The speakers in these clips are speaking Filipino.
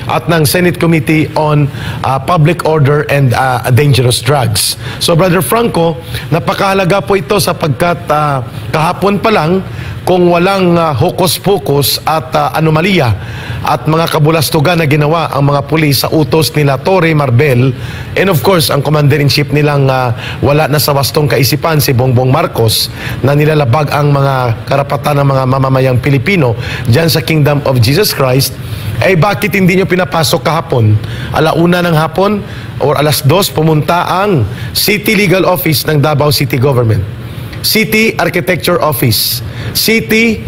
at ng Senate Committee on Public Order and Dangerous Drugs. So Brother Franco, napakahalaga po ito sapagkat kahapon pa lang kung walang hokus-pokus at anomalya at mga kabulastugan na ginawa ang mga pulis sa utos nila Torre Marbel and of course ang Commander-in-Chief nilang wala na sa wastong kaisipan si Bongbong Marcos na nilalabag ang mga karapatan ng mga mamamayang Pilipino dyan sa Kingdom of Jesus Christ, eh bakit hindi nyo pinapasok kahapon? Alauna ng hapon or alas 2 pumunta ang City Legal Office ng Davao City Government, City Architecture Office, City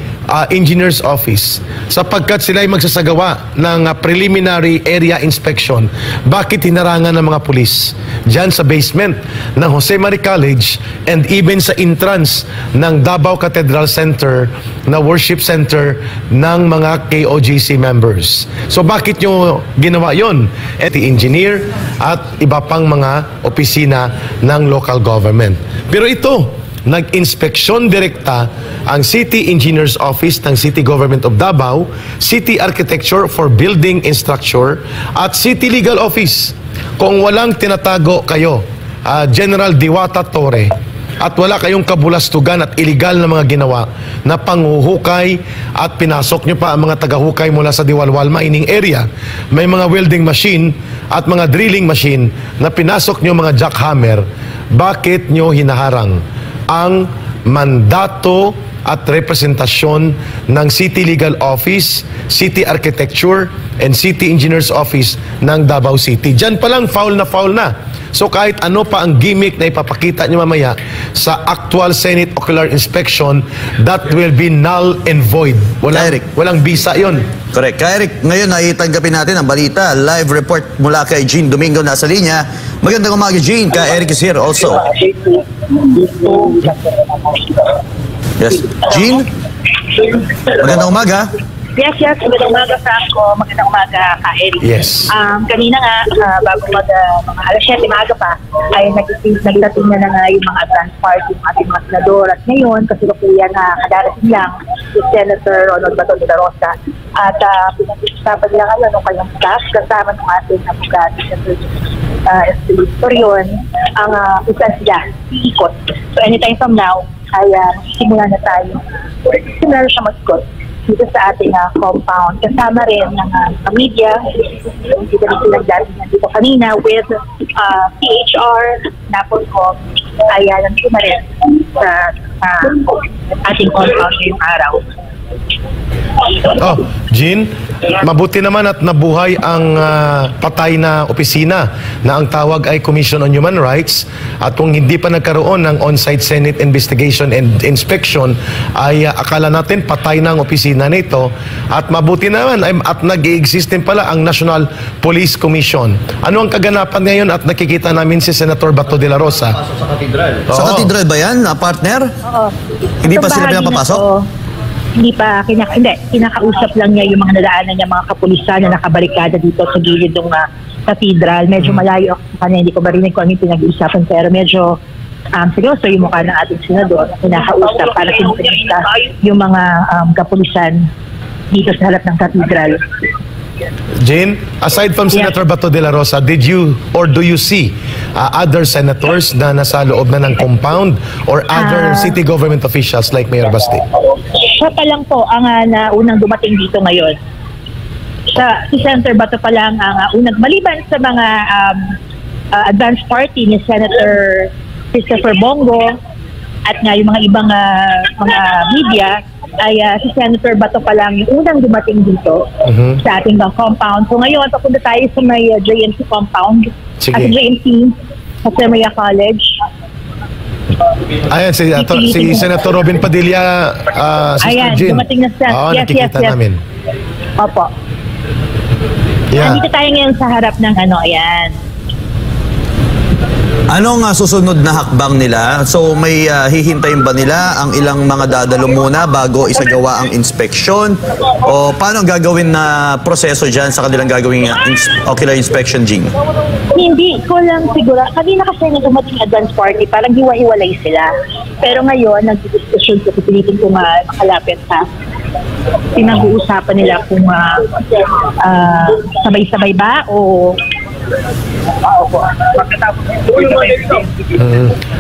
Engineers Office, sapagkat sila ay magsasagawa ng preliminary area inspection. Bakit hinarangan ng mga pulis dyan sa basement ng Jose Marie College and even sa entrance ng Davao Cathedral Center na worship center ng mga KOJC members? So bakit nyo ginawa yon? The engineer at iba pang mga opisina ng local government. Pero ito, nag-inspeksyon direkta ang City Engineers Office ng City Government of Davao, City Architecture for Building and Structure, at City Legal Office. Kung walang tinatago kayo, General Diwata Torre, at wala kayong kabulastugan at illegal na mga ginawa na panghuhukay at pinasok nyo pa ang mga tagahukay mula sa Diwalwal mining area, may mga welding machine at mga drilling machine na pinasok nyo mga jackhammer, bakit nyo hinaharang ang mandato at representasyon ng City Legal Office, City Architecture, and City Engineers Office ng Davao City? Diyan pa lang foul na foul na. So kahit ano pa ang gimmick na ipapakita nyo mamaya sa actual Senate Ocular Inspection, that will be null and void. Walang bisa yon. Correct. Kaya Eric, ngayon naitanggapin natin ang balita. Live report mula kay Jean Domingo nasa linya. Magandang umaga, Jean. Kaya Eric is here also. Yes. Jean? Magandang umaga. Yes. Magandang umaga, Franco. Magandang umaga, Ka Eric. Yes. Kanina nga, bago mga alas 7 maaga pa, ay nagdating na nga yung mga advance party ng ating mga senador. At ngayon, kasi kapuyan na kadarating lang, si Senator Ronald Bato de la Rosa. At pinag-usapan nila ngayon ng kanyang staff, kasama ng ating abogado, Senator Torion, ang usan sila, iikot. So anytime from now, ay simula na tayo. Simula na siya mag-ikot dito sa ating compound. Kasama rin ng media, dito na sila dito kanina with PHR, Napolcom, ay nandito na rin sa ating compound ngayong araw. Oh, Jean, mabuti naman at nabuhay ang patay na opisina na ang tawag ay Commission on Human Rights, at kung hindi pa nagkaroon ng on-site Senate investigation and inspection ay akala natin patay na ang opisina nito, at mabuti naman at nag-i-exist din pala ang National Police Commission. Ano ang kaganapan ngayon? At nakikita namin si Senator Bato de la Rosa. Sa katedral. Sa katedral ba yan, partner? Oo. Hindi pa sila pinapapasok? Hindi pa, kinakausap lang niya yung mga nadaanan niya, mga kapulisan na nakabarikada dito sa gilid ng katedral. Medyo malayo ako sa kanya, hindi ko marinig kung ano yung pinag-uusapan, pero medyo seryoso yung mukha ng ating senador na kinakausap para kinukusta yung mga kapulisan dito sa harap ng katedral. Jane, aside from Senator Bato de la Rosa, did you or do you see other senators na nasa loob na ng compound or other city government officials like Mayor Basti? Siya pa lang po ang unang dumating dito ngayon. Si Senator Bato pa lang ang unang, maliban sa mga advance party ni Senator Christopher Bongo at nga yung mga ibang mga media, ay si Senator Bato pa lang yung unang dumating dito sa ating compound. So ngayon, papunta tayo sa may JNC compound. Sige. At JNC, sa Maria College. Ayan, si Senator Robin Padilla, Sister Ayan, Jean. dumating na siya. Oo, Yes. nakikita namin. Opo. Yeah. Nandito tayo ngayon sa harap ng ayan. Anong susunod na hakbang nila? So may hihintayin ba nila ang ilang mga dadalo muna bago isagawa ang inspection? O paano ang gagawin na proseso dyan sa kanilang gagawing ocular inspection, Jing? Hindi ko lang siguro. Kanina kasi nung dumating advance party, parang hiwa-hiwalay sila. Pero ngayon, nag-discussion ko, pipilitin ko makalapit sa pinag-uusapan nila kung sabay-sabay ba o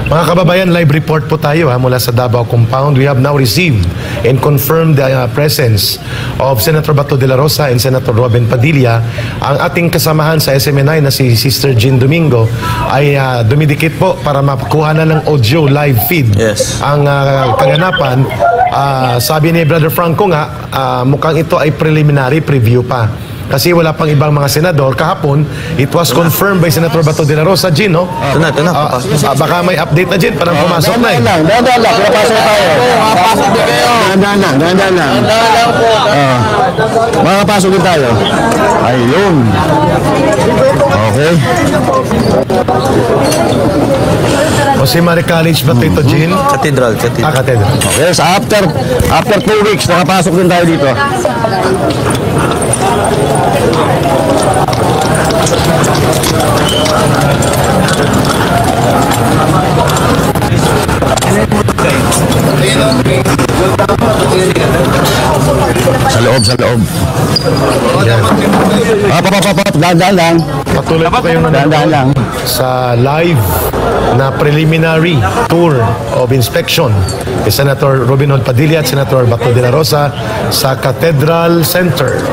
Mga kababayan, live report po tayo mula sa Davao Compound. We have now received and confirmed the presence of Senator Bato de la Rosa and Senator Robin Padilla. Ang ating kasamahan sa SMNI na si Sister Jean Domingo ay dumidikit po para makuha na ng audio live feed. Yes. Ang kaganapan, sabi ni Brother Franco nga, mukhang ito ay preliminary preview pa. Kasi wala pang ibang mga senador. Kahapon, it was confirmed by Senator Bato de la Rosa, Gin, no? Ito na. Baka may update na, Gin, parang pumasok na eh. Dahan lang, pinapasok tayo. Makapasok din kayo. Dahan lang. Makapasok din tayo. Ayun. Okay. O si Mary College ba ito, Gin? Cathedral. Cathedral. Okay, so after 2 weeks, nakapasok din tayo dito. Sa loob. Yan. Dahan lang. Patuloy po kayong Dahan nanonood lang. sa live na preliminary tour of inspection ni Senator Robin Hood Padilla at Senator Bato de la Rosa sa Cathedral Center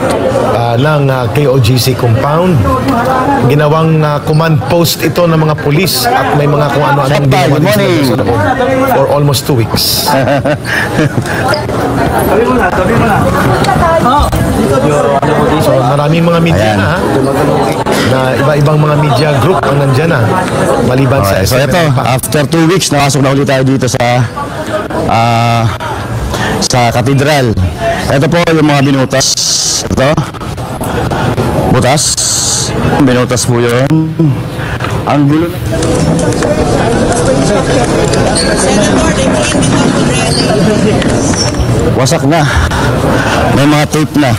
ng KOGC compound. Ginawang command post ito ng mga pulis at may mga kung ano-anong ginawa din sila sa loob for almost 2 weeks. So maraming mga media Ayan. na iba-ibang mga media group ang nandyan maliban Okay, so sa ito, SMNI pa. after 2 weeks, nakasok na ulit tayo dito sa katedral. Ito po yung mga binutas. Ito. Butas. Binutas po yun. Ang gulo. Wasak na. May mga tape na.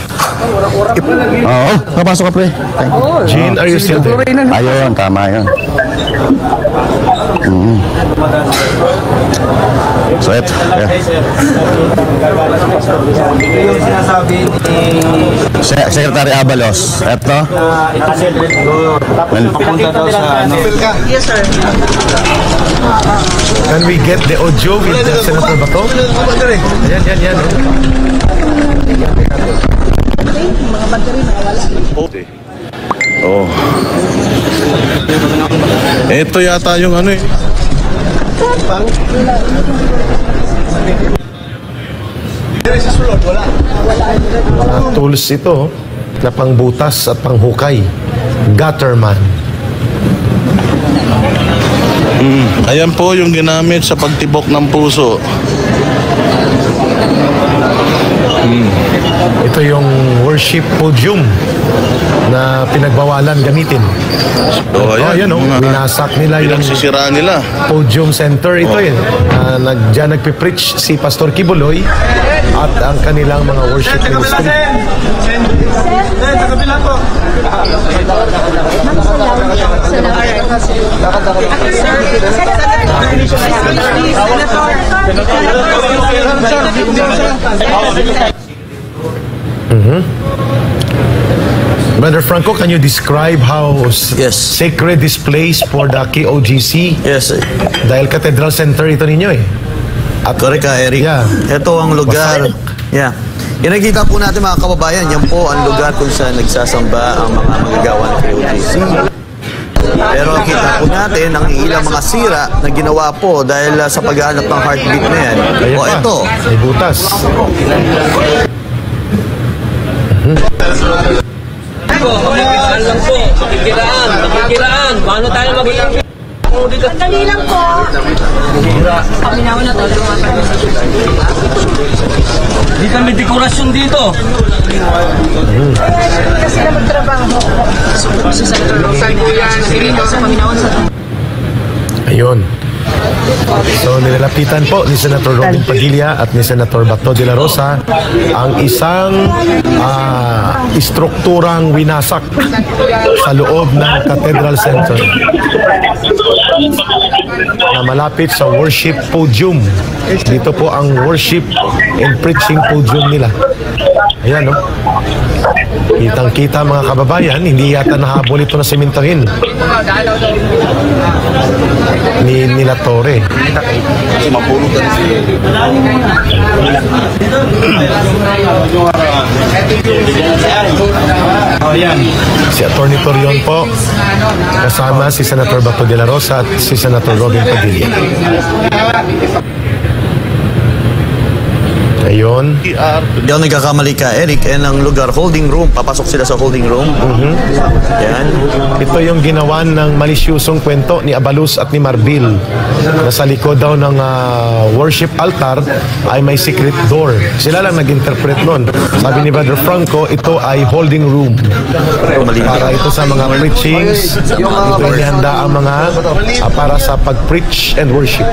Oo, napasok ka pre. Jean, are you still there? Ayun, tama yun. So, ito. Yung sinasabi ni Secretary Abalos. Ito. papunta daw sa ano. Can we get the audio with Senator Bato? Yan. Oh. Ito yata yung ano eh. Mga tools ito na pangbutas at panghukay. Gutterman. Ayan po yung ginamit sa pagtibok ng puso. Ito yung worship podium na pinagbawalan gamitin. So, ayan, Binasak nila yung pinagsisiraan nila. podium center ito Diyan nagpipreach si Pastor Kibuloy at ang kanilang mga worship ministry. Brother Franco, can you describe how Yes. sacred this place for the KOGC? Yes. Dahil Cathedral Center ito ninyo Correct ka, Eric. Yeah. Ito ang lugar. Wasak. Yeah. Yung nakikita po natin mga kababayan, yan po ang lugar kung saan nagsasamba ang mga magagawa ng KOGC. Pero kita po natin ang ilang mga sira na ginawa po dahil sa paghahanap ng heartbeat na yan. Ayan O pa, ito. may butas. Makikiraan lang po. Makikiraan. Paano tayo magiging dito? Dali lang po. Paminawan na to. Di kami dekorasyon dito. Kasi na magtrabaho. Sa Senator Rosa, sa paminawan sa Ayun. So nilalapitan po ni Senator Robin Padilla at ni Senator Bato de la Rosa ang isang istrukturang winasak sa loob ng Cathedral Center na malapit sa worship podium. Dito po ang worship and preaching podium nila. Ayan, no? Kitang-kita mga kababayan, hindi yata nahabol ito na sementohin nila Torre. Si Atty. Torion po, kasama si Senator Bato de la Rosa at si Senator Robin Padilla. Ayun. Hindi ako nagkakamali ka, Eric. Ang lugar, holding room. Papasok sila sa holding room. Yan. Ito yung ginawa ng malisyusong kwento ni Abalus at ni Marbil na sa likod daw ng worship altar ay may secret door. Sila lang nag-interpret nun. Sabi ni Brother Franco, ito ay holding room. Para ito sa mga preachings. Ito nihanda ang mga para sa pag-preach and worship.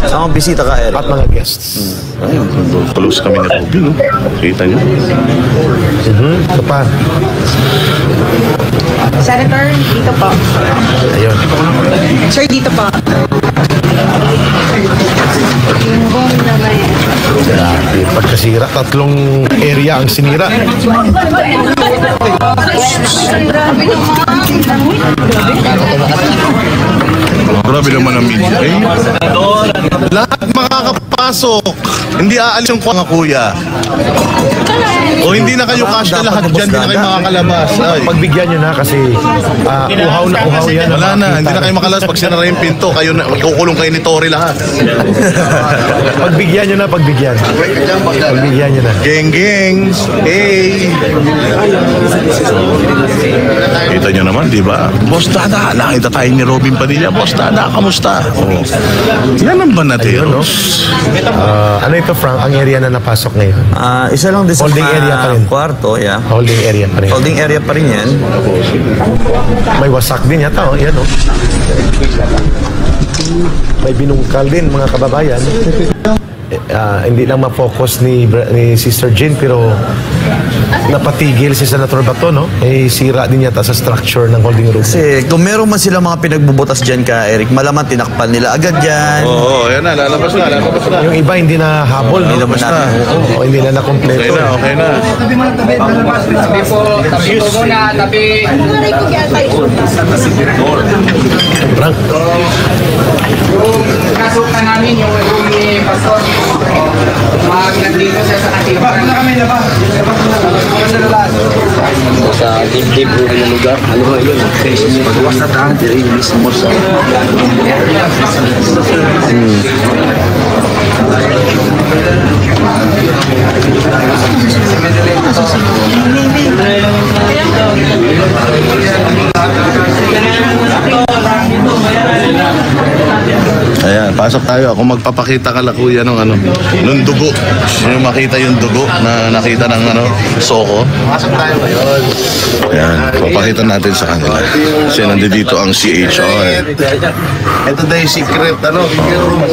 Saan bisita ka, Eric? At mga guests. Ayun, close kami na Robin, no? Kita nyo? Ito pa. Senator, dito po. Ayun. Sir, dito po. Yung bong na may... Pagkasira, tatlong area ang sinira. Grabe naman ang media. Eh? Lahat makakapasok. Hindi aalis yung mga kuya. O hindi na kayo kasya lahat dyan, hindi na kayo makakalabas. Ay. Pagbigyan nyo na kasi uhaw na uhaw yan. Wala na, hindi na kayo makalabas. Pag sinara yung pinto, kayo na, kukulong kayo ni Tori lahat. Pagbigyan nyo na, pagbigyan. Pagbigyan nyo na. Geng, geng. Hey. Kita nyo naman, di ba? Boss Dada, nakita tayo ni Robin Padilla. Boss Dada, kamusta? Oh. Yan ang Banateros. Ano ito, Frank? Ang area na napasok ngayon? Isa lang din sa Holding area pa rin. kwarto, yeah. Holding area pa rin. Holding area pa rin yan. May wasak din yata, oh. Yan, oh. May binungkal din, mga kababayan. Hindi lang ma-focus ni Sister Jean, pero napatigil si Senator Bato, no? May sira din yata sa structure ng holding room. Kasi kung meron man sila mga pinagbubutas dyan ka, Eric, malaman tinakpan nila agad yan. Oo, yan na, lalabas na, lalabas na. Yung iba hindi na habol, Hindi no? naman natin. Oo, hindi na nakompleto. Okay na, okay na. Tabi po muna, tabi. Frank, Kasok na namin yung room ni Pastor. Mag nandito siya sa katiba. Bakit na kami na ba? Sa dibdib po ng lugar. Ano ba yun? Pagwas na tahan, diri mismo sa... Ayan, pasok tayo. Ako magpapakita ka la kuya ng ano, nung dugo. Yung makita yung dugo na nakita ng ano, Soko. Pasok tayo ngayon. Ayan, papakita natin sa kanila. Kasi nandito ang CHR. Ito na yung secret, ano, room.